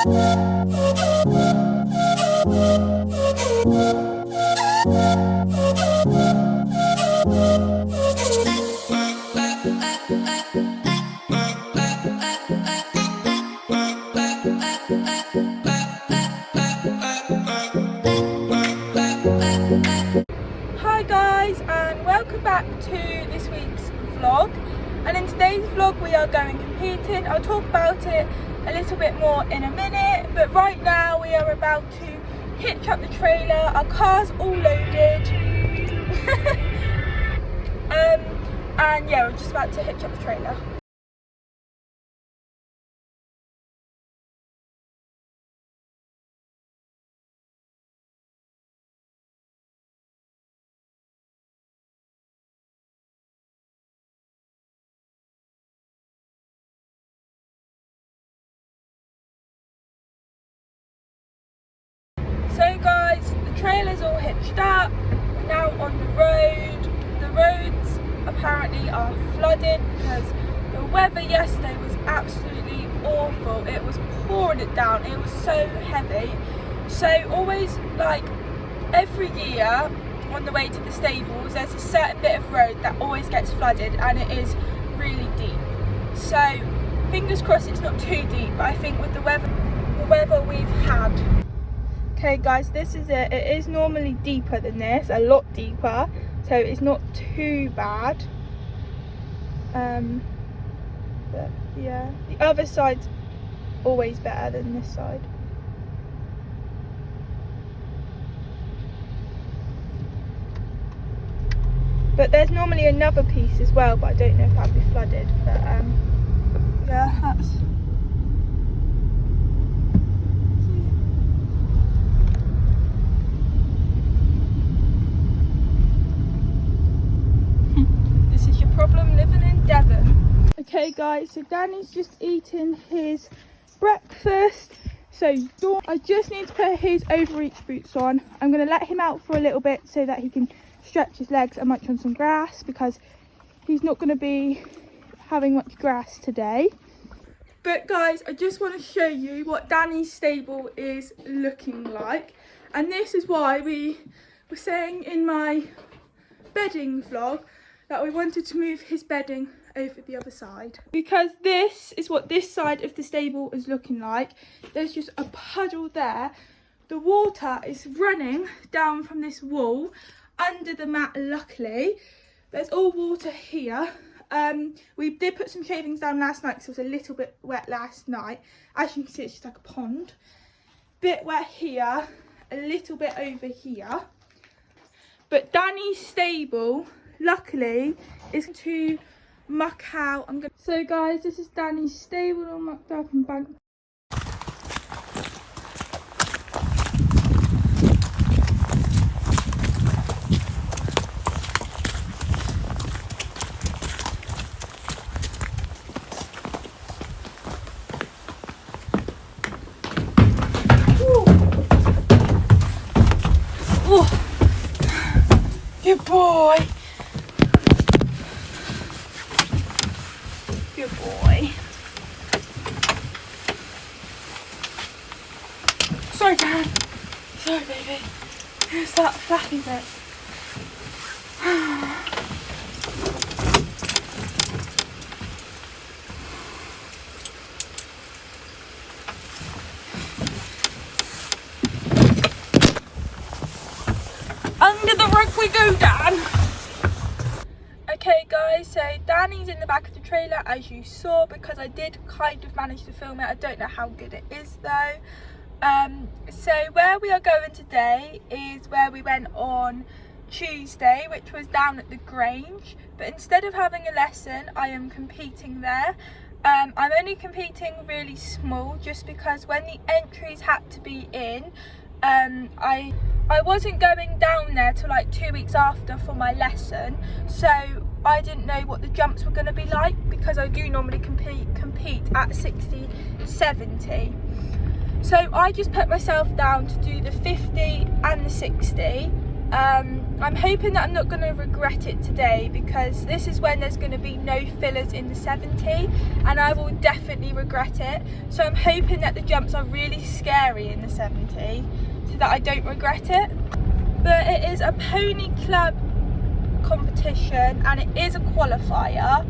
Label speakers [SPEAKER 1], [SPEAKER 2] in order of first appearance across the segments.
[SPEAKER 1] Hi guys, and welcome back to this week's vlog. And in today's vlog we are going competing. I'll talk about it a little bit more in a minute, but right now we are about to hitch up the trailer. Our car's all loaded. And yeah, we're just about to hitch up the trailer. So guys, the trailer's all hitched up. We're now on the road. The roads apparently are flooded because the weather yesterday was absolutely awful. It was pouring it down. It was so heavy. So always, like every year on the way to the stables, there's a certain bit of road that always gets flooded, and it is really deep. So fingers crossed it's not too deep, but I think with the weather we've had. Okay guys, this is it. It is normally deeper than this, a lot deeper, so it's not too bad. But yeah, the other side's always better than this side. But there's normally another piece as well, but I don't know if that'll be flooded. But yeah, that's. Problem living in Devon. Okay guys, so Danny's just eating his breakfast. So I just need to put his overreach boots on. I'm going to let him out for a little bit so that he can stretch his legs and munch on some grass, because he's not going to be having much grass today. But guys, I just want to show you what Danny's stable is looking like, and this is why we were saying in my bedding vlog that we wanted to move his bedding over the other side, because this is what this side of the stable is looking like. There's just a puddle there. The water is running down from this wall under the mat. Luckily there's all water here. We did put some shavings down last night because it was a little bit wet last night. As you can see, it's just like a pond. Bit wet here, a little bit over here. But Danny's stable, luckily, is to muck out. So guys, this is Danny's stable all mucked up and banked. Good boy. Good boy. Sorry, Dan. Sorry, baby. Here's that flappy bit. Under the rug we go, Dan. Okay guys, so Danny's in the back of the trailer as you saw, because I did kind of manage to film it. I don't know how good it is though. So where we are going today is where we went on Tuesday, which was down at the Grange, but instead of having a lesson I am competing there. I'm only competing really small, just because when the entries had to be in, I wasn't going down there till like 2 weeks after for my lesson, so I didn't know what the jumps were going to be like, because I do normally compete at 60, 70. So I just put myself down to do the 50 and the 60. I'm hoping that I'm not going to regret it today, because this is when there's going to be no fillers in the 70 and I will definitely regret it. So I'm hoping that the jumps are really scary in the 70 so that I don't regret it. But it is a pony club competition and it is a qualifier.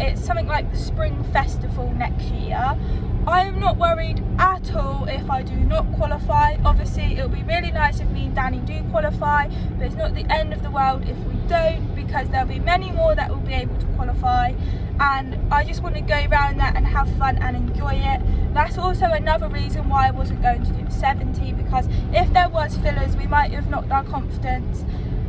[SPEAKER 1] It's something like the spring festival next year. I am not worried at all if I do not qualify. Obviously it'll be really nice if me and Danny do qualify, but it's not the end of the world if we don't, because there'll be many more that will be able to qualify, and I just want to go around there and have fun and enjoy it. That's also another reason why I wasn't going to do the 70, because if there was fillers we might have knocked our confidence.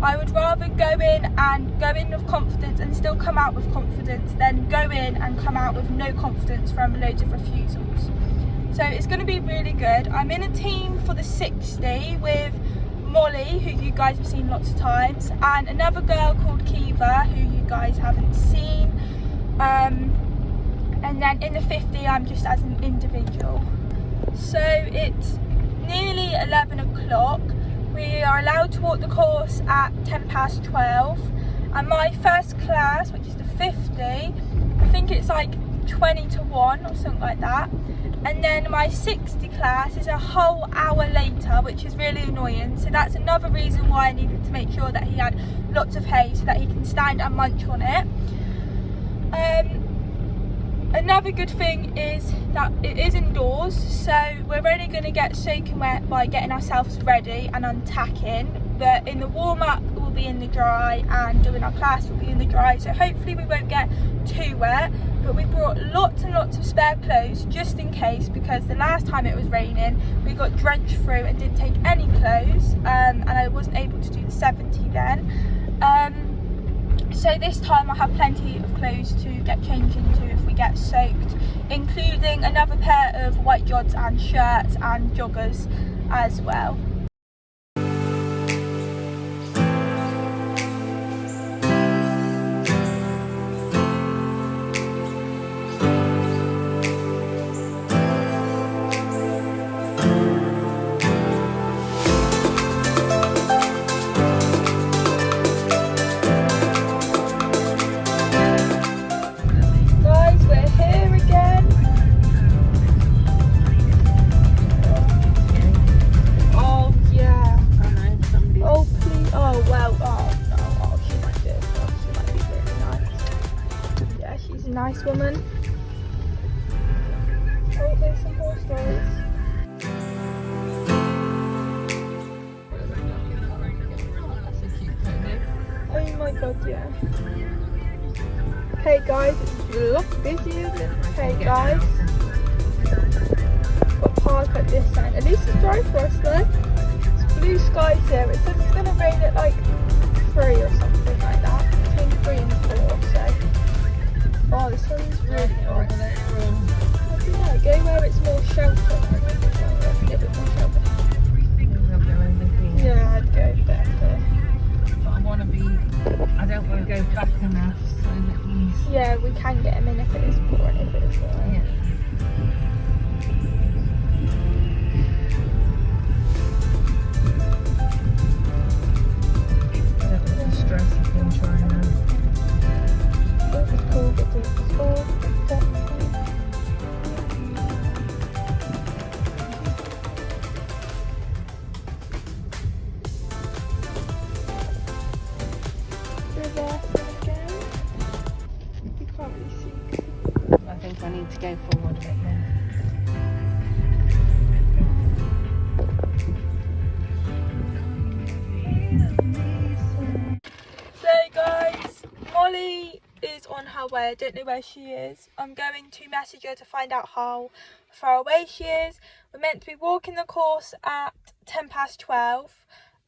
[SPEAKER 1] I would rather go in with confidence and still come out with confidence than go in and come out with no confidence from loads of refusals. So it's going to be really good. I'm in a team for the 60 with Molly, who you guys have seen lots of times, and another girl called Kiva, who you guys haven't seen. And then in the 50 I'm just as an individual. So it's nearly 11 o'clock. We are allowed to walk the course at 12:10, and my first class, which is the 50, I think it's like 20 to 1 or something like that, and then my 60 class is a whole hour later, which is really annoying. So that's another reason why I needed to make sure that he had lots of hay so that he can stand and munch on it. Another good thing is that it is indoors, so we're only going to get soaking wet by getting ourselves ready and untacking, but in the warm-up we'll be in the dry and doing our class will be in the dry, so hopefully we won't get too wet. But we brought lots and lots of spare clothes just in case, because the last time it was raining we got drenched through and didn't take any clothes, and I wasn't able to do the 70 then. So this time I have plenty of clothes to get changed into if we get soaked, including another pair of white jods and shirts and joggers as well. Nice woman. Oh, there's some more stories. Oh my god, yeah. Okay guys, it's a lot busy, isn't it? Okay guys. Got park at this end. At least it's dry for us though. It's blue skies here. It says it's gonna rain at like 3 or something like that. Between 3 and 4, so. Oh, this one's really nice. I don't know, go where it's more sheltered. A bit more sheltered. Yeah, I'd go better.
[SPEAKER 2] But I want to be, I don't want to go back enough, so that he's...
[SPEAKER 1] Yeah, we can get him in if it is pouring, if it is pouring.
[SPEAKER 2] Yeah. I don't want to stress if I'm trying to...
[SPEAKER 1] It's cool, but it's cool. Reverse again. You can't really see.
[SPEAKER 2] I think I need to go forward a bit more.
[SPEAKER 1] So guys, Molly is on her way. I don't know where she is. I'm going to message her to find out how far away she is. We're meant to be walking the course at 12:10.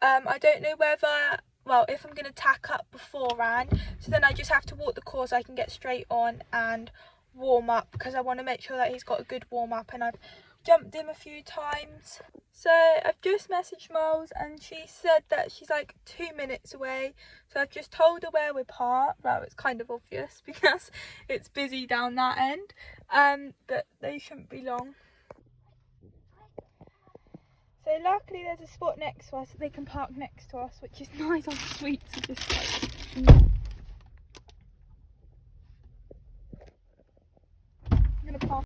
[SPEAKER 1] I don't know whether, well, if I'm going to tack up beforehand, so then I just have to walk the course. I can get straight on and warm up, because I want to make sure that he's got a good warm up, and I've jumped him a few times. So I've just messaged Miles and she said that she's like 2 minutes away, so I've just told her where we're parked. Well, it's kind of obvious because it's busy down that end, but they shouldn't be long. So luckily there's a spot next to us that they can park next to us, which is nice and sweet to just like... I'm gonna park.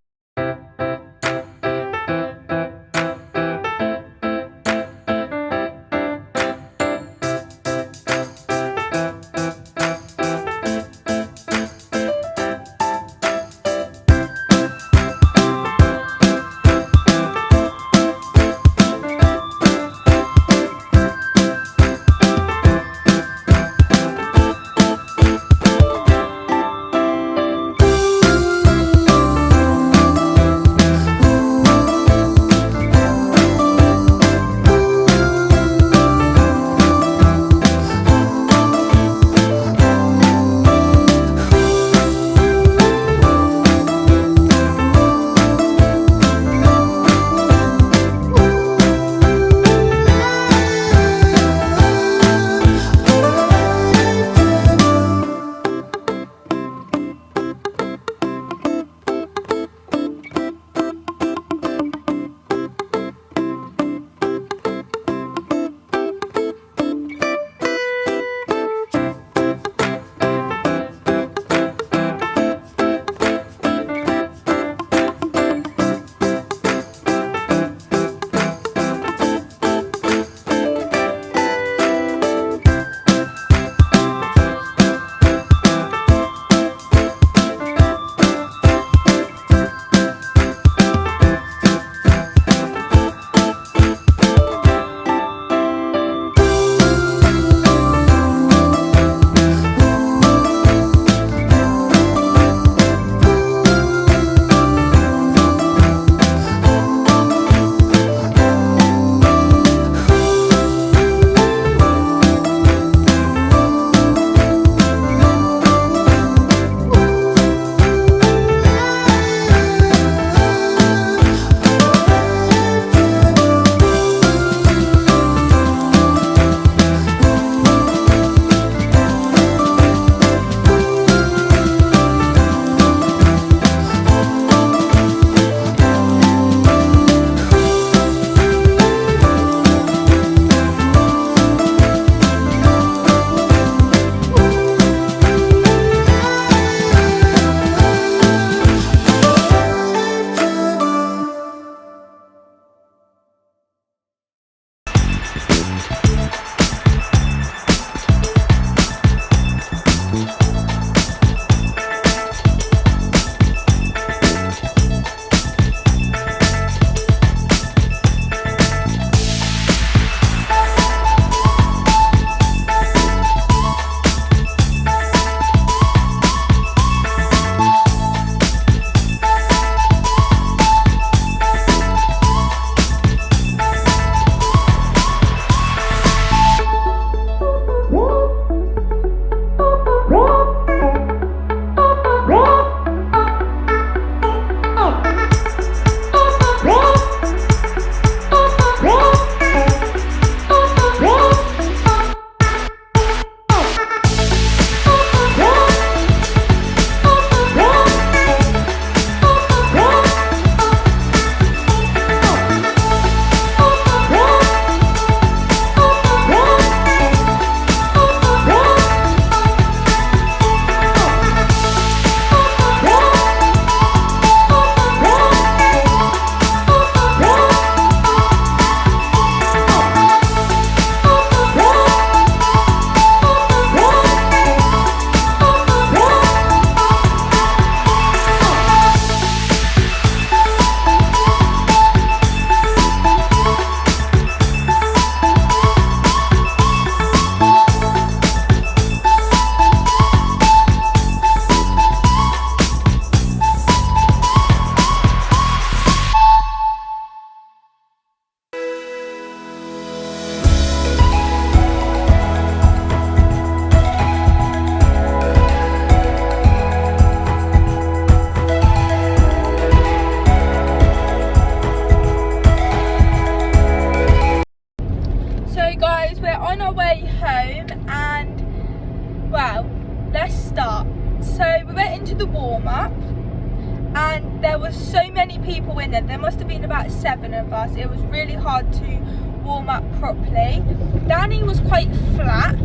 [SPEAKER 1] was so many people in there. There must have been about 7 of us. It was really hard to warm up properly. Danny was quite flat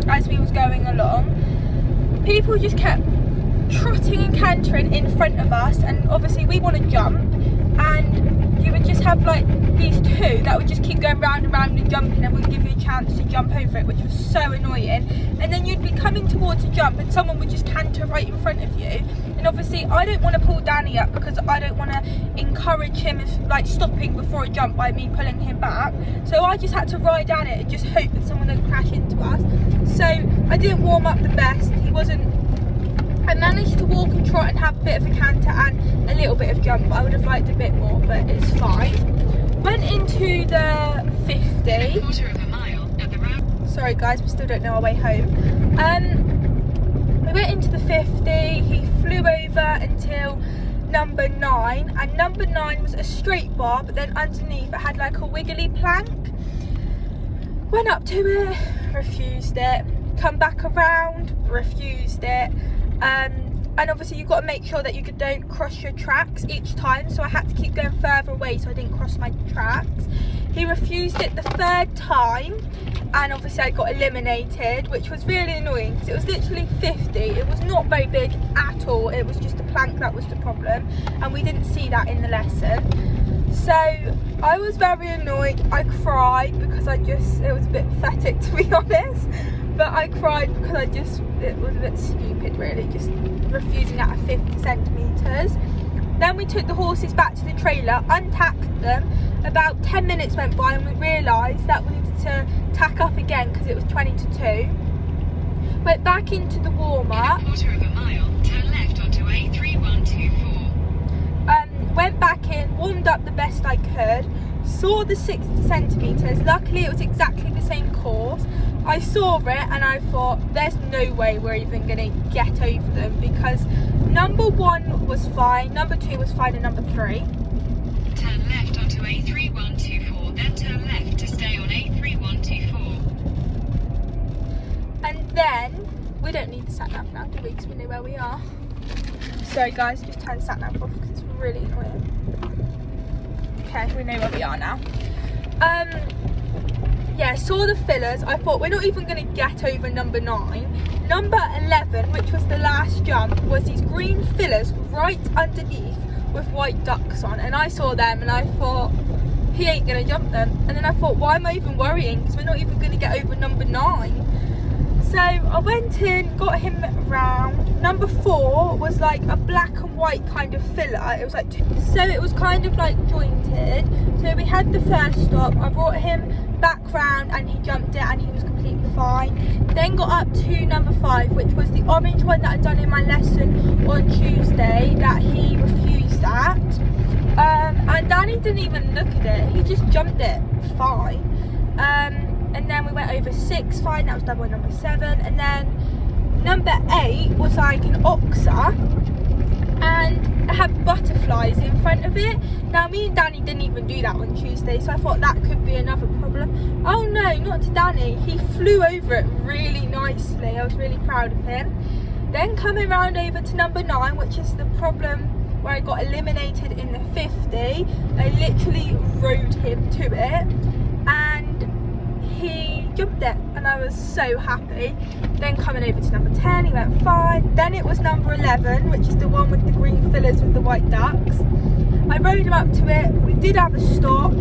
[SPEAKER 1] as we was going along. People just kept trotting and cantering in front of us, and obviously we want to jump, and you would just have like these 2 that would just keep going round and round and jumping, and would give you a chance to jump over it, which was so annoying. And then you'd be coming towards a jump and someone would just canter right in front of you, and obviously I don't want to pull Danny up because I don't want to encourage him like stopping before a jump by me pulling him back. So I just had to ride down it and just hope that someone would crash into us. So I didn't warm up the best. I managed to walk and trot and have a bit of a canter and a little bit of jump, but I would have liked a bit more, but it's fine. Went into the 50.
[SPEAKER 3] Quarter of a mile at the round.
[SPEAKER 1] Sorry guys, we still don't know our way home. We went into the 50, he flew over until number 9, and number 9 was a straight bar, but then underneath it had like a wiggly plank. Went up to it, refused it. Come back around, refused it. And obviously you've got to make sure that you don't cross your tracks each time, so I had to keep going further away so I didn't cross my tracks. He refused it the 3rd time, and obviously I got eliminated, which was really annoying because it was literally 50. It was not very big at all. It was just the plank that was the problem, and we didn't see that in the lesson. So I was very annoyed. I cried because it was a bit pathetic, to be honest. But I cried because it was a bit stupid really, just refusing at 50 centimetres. Then we took the horses back to the trailer, untacked them. About 10 minutes went by and we realised that we needed to tack up again because it was 20 to 2. Went back into the warm-up.
[SPEAKER 3] In a quarter of a mile, turn left onto A3124.
[SPEAKER 1] Went back in, warmed up the best I could, saw the 60 centimetres. Luckily it was exactly the same course. I saw it and I thought there's no way we're even going to get over them, because number 1 was fine, number 2 was fine, and number 3.
[SPEAKER 3] Turn left onto A3124, then turn left to stay on A3124.
[SPEAKER 1] And then we don't need the sat nav now, do we? Because we know where we are. Sorry guys, just turn the sat nav off because it's really annoying. Okay, we know where we are now. Yeah, saw the fillers. I thought we're not even going to get over number 9. Number 11, which was the last jump, was these green fillers right underneath with white ducks on, and I saw them and I thought he ain't going to jump them. And then I thought, why am I even worrying, because we're not even going to get over number 9. So I went in, got him round. Number 4 was like a black and white kind of filler. It was like so it was kind of like jointed. So we had the first stop. I brought him back round and he jumped it and he was completely fine. Then got up to number 5, which was the orange one that I'd done in my lesson on Tuesday that he refused at. And Danny didn't even look at it. He just jumped it fine. And then we went over 6, fine, that was double number 7. And then number 8 was like an oxa, and it had butterflies in front of it. Now me and Danny didn't even do that on Tuesday, so I thought that could be another problem. Oh no, not to Danny, he flew over it really nicely. I was really proud of him. Then coming round over to number 9, which is the problem where I got eliminated in the 50. I literally rode him to it and he jumped it and I was so happy. Then coming over to number 10, he went fine. Then it was number 11, which is the one with the green fillers with the white ducks. I rode him up to it. We did have a stop.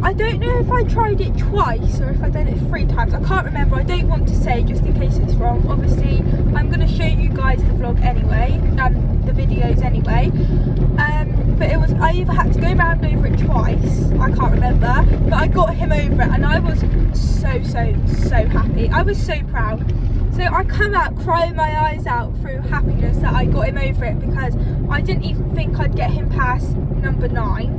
[SPEAKER 1] I don't know if I tried it twice or if I did it 3 times. I can't remember. I don't want to say just in case it's wrong. Obviously, I'm going to show you guys the vlog anyway, the videos anyway. But it was, I either had to go round over it twice, I can't remember, but I got him over it and I was so happy. I was so proud. So I come out crying my eyes out through happiness that I got him over it, because I didn't even think I'd get him past number 9.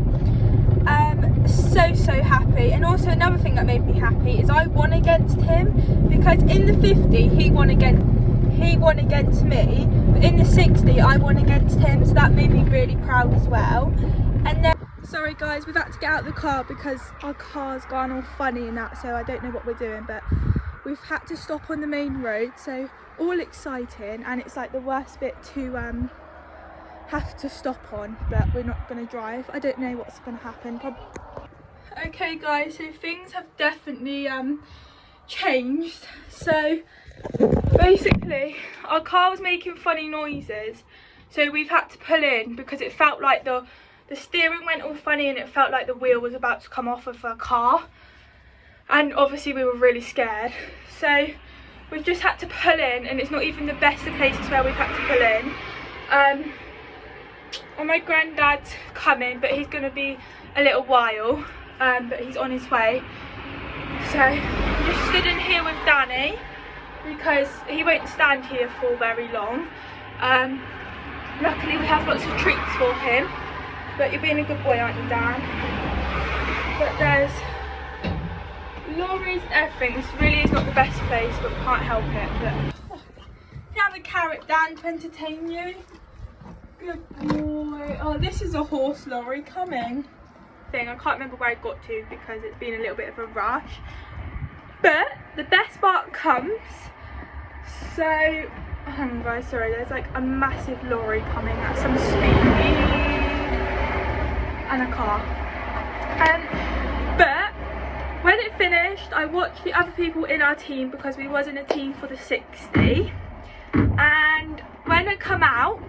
[SPEAKER 1] So happy. And also another thing that made me happy is I won against him, because in the 50 he won against me, but in the 60 I won against him, so that made me really proud as well. And then, sorry guys, we've had to get out of the car because our car's gone all funny and that, so I don't know what we're doing, but we've had to stop on the main road, so all exciting, and it's like the worst bit to have to stop on, but we're not going to drive. I don't know what's going to happen. Okay guys, so things have definitely changed. So basically our car was making funny noises, so we've had to pull in because it felt like the steering went all funny and it felt like the wheel was about to come off of our car, and obviously we were really scared. So we've just had to pull in, and it's not even the best of places where we've had to pull in. And my granddad's coming, but he's going to be a little while, but he's on his way. So I'm just stood in here with Danny because he won't stand here for very long. Luckily we have lots of treats for him, but you're being a good boy, aren't you, Dan? But there's lorries and everything. This really is not the best place, but we can't help it. But you have a carrot, Dan, to entertain you. Good boy. Oh, this is a horse lorry coming. I can't remember where I got to because it's been a little bit of a rush. But the best part comes. So, hang on guys, sorry, there's like a massive lorry coming at some speed. And a car. But when it finished, I watched the other people in our team because we was in a team for the 60. And when it come out,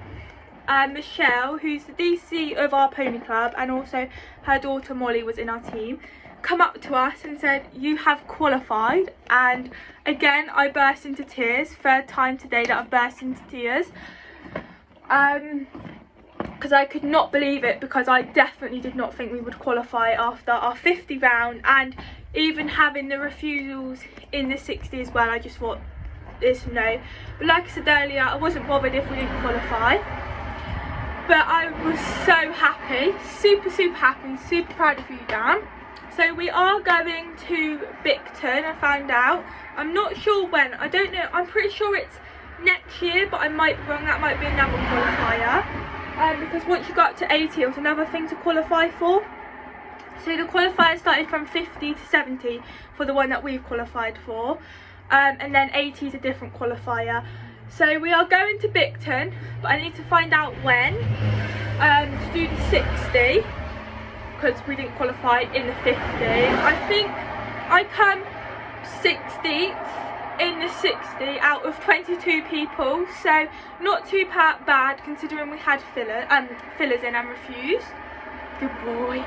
[SPEAKER 1] Michelle, who's the DC of our pony club, and also her daughter Molly was in our team, come up to us and said, you have qualified. And again, I burst into tears. Third time today that I've burst into tears, because I could not believe it, because I definitely did not think we would qualify after our 50 round, and even having the refusals in the 60 as well. I just thought, there's no. But like I said earlier, I wasn't bothered if we didn't qualify. But I was so happy, super happy, super proud of you, Dan. So we are going to Bicton, I found out. I'm not sure when, I don't know, I'm pretty sure it's next year, but I might be wrong, that might be another qualifier. Because once you go up to 80, it was another thing to qualify for. So the qualifier started from 50 to 70 for the one that we've qualified for. And then 80 is a different qualifier. So we are going to Bicton, but I need to find out when to do the 60, because we didn't qualify in the 50. I think I come 16th in the 60 out of 22 people, so not too bad considering we had fillers in and refused. Good boy.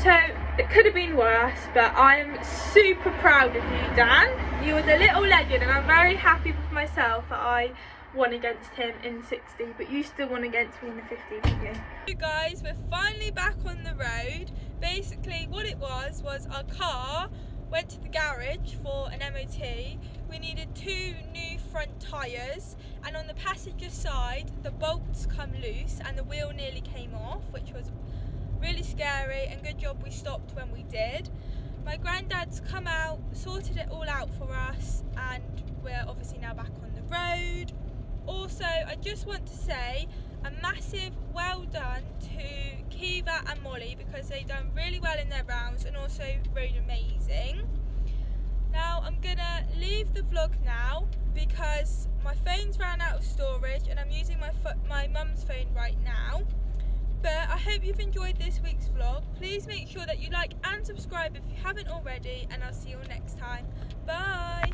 [SPEAKER 1] So it could have been worse, but I'm super proud of you, Dan. You was a little legend, and I'm very happy with myself that I won against him in 60, but you still won against me in the 50, didn't you? You guys, we're finally back on the road. Basically what it was our car went to the garage for an MOT. We needed 2 new front tyres, and on the passenger side the bolts come loose and the wheel nearly came off, which was really scary, and good job we stopped when we did. My granddad's come out, sorted it all out for us, and we're obviously now back on the road. Also, I just want to say a massive well done to Kiva and Molly, because they've done really well in their rounds and also rode amazing. Now I'm gonna leave the vlog now because my phone's ran out of storage and I'm using my mum's phone right now. But I hope you've enjoyed this week's vlog. Please make sure that you like and subscribe if you haven't already, and I'll see you all next time. Bye!